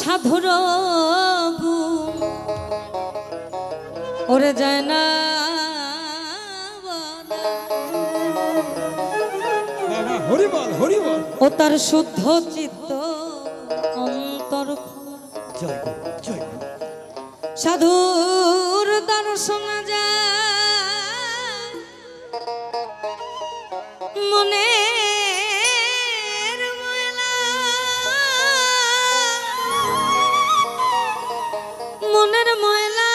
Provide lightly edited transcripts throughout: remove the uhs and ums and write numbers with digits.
সাধুর গুণ ওরে যায় না হরি বল হরি বল। ও তার শুদ্ধ চিত্ত অন্তর জয় জয় সাধুর দর্শন যায় মনের ময়লা মনের ময়লা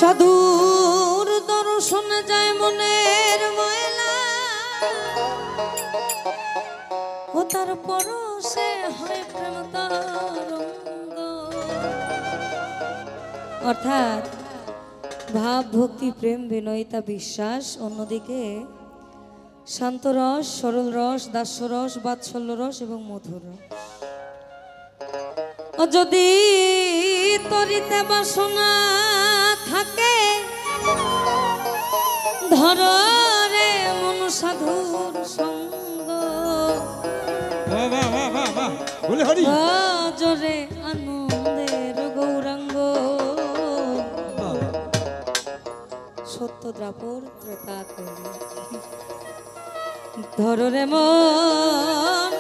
সাধুর দর্শন যায় মনের ময়লা ও তার পরশে হয় প্রেম তরঙ্গ। অর্থাৎ ভাব ভক্তি প্রেম বিনয়িতা বিশ্বাস, অন্যদিকে শান্ত রস, সরল রস, দাস্যরস, বাৎসল্য রস এবং মধুর রস। ও যদি তরিতে বাসনা থাকে ধর রে মন সাধুর সঙ্গ জরে আনন্দের গৌরাঙ্গ। সত্য দ্রাপর ত্রেতা ধর রে মন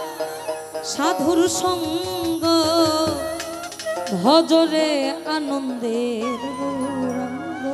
সাধুর সঙ্গ ভজরে আনন্দের গৌরাঙ্গ।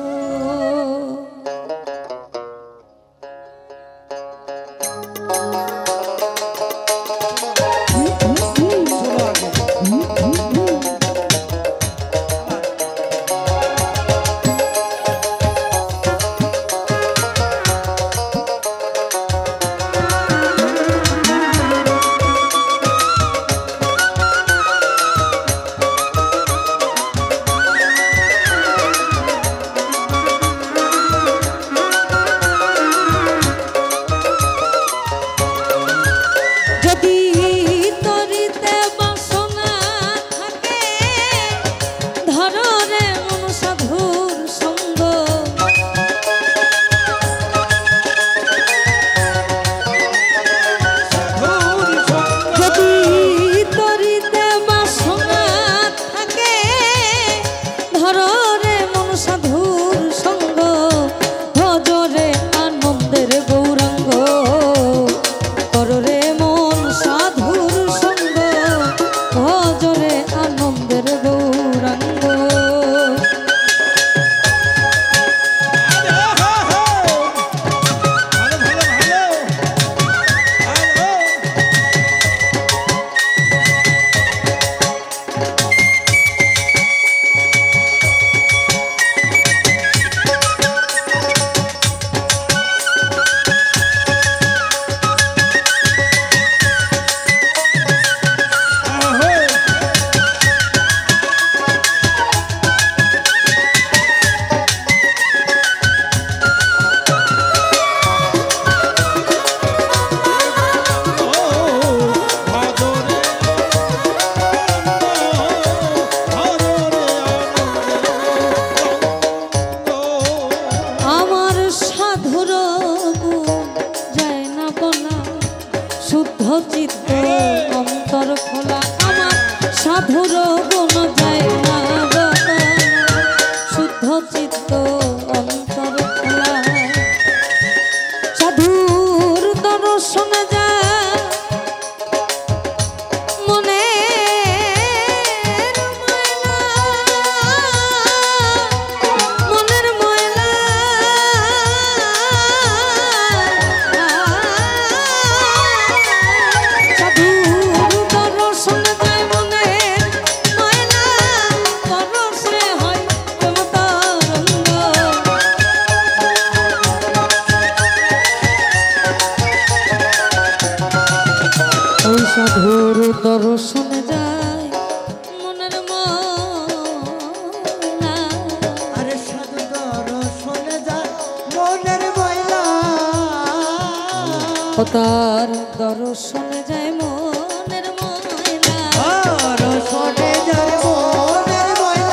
চিত্ত অন্তর খোলা আমার সাধুর গুণ যায় না শুদ্ধ চিত্ত অন্তর খোলা সাধুর দর্শন যায় মনে সাধুর দর্শনে যায় মনের ময়লা আরে সাধু দর্শনে যায় মনের ময়লা ও তার দর্শনে যায় মনের ময়লা দর্শনে যায় মনের ময়লা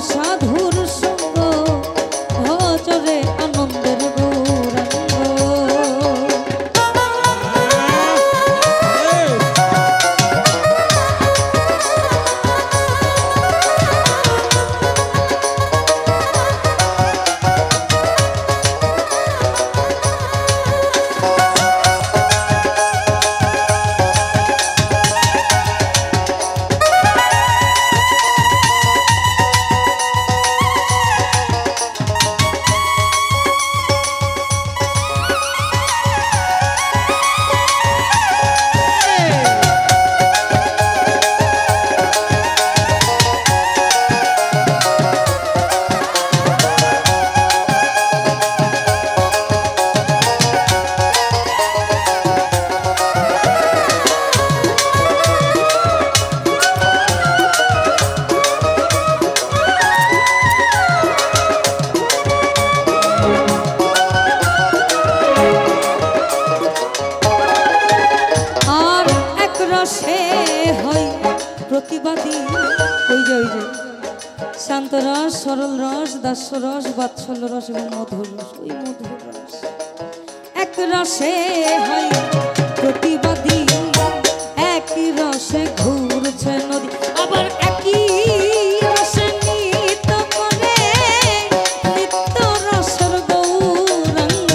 সাধুর সঙ্গ ভজরে আনন্দের গৌরাঙ্গ। রসে হয় প্রতিবাদী, ওই যে শান্ত রস, সরল রস, দাস্য রস, বাৎসল্য রস এবং মধুর রস। ওই মধুর রস এক রসে হয় প্রতিবাদী, একই রসে ঘুরছে নদী, আবার একই রসে নিত করে নিত্য রসের গৌরাঙ্গ।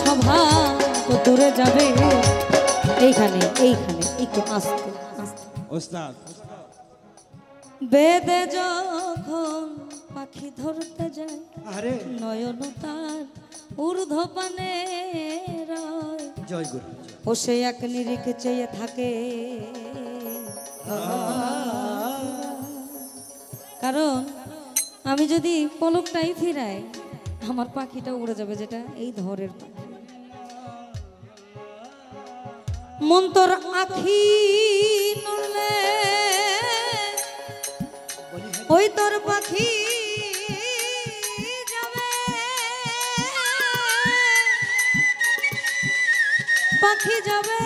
সভা তো দূরে যাবে, এইখানে এইখানে একটু আস্তে আস্তে। ওস্তাদ বেদে যখন পাখি ধরতে যায়, আরে নয়ন তার ঊর্ধ্বপানে রয়, জয় গুরু। ও সে এক নিরিখে চেয়ে থাকে, কারণ আমি যদি পলকটাই ফিরাই আমার পাখিটা উড়ে যাবে, যেটা এই ধরের পাখি। মন তোর আখি নড়লে ওই তোর পাখি যাবে, পাখি যাবে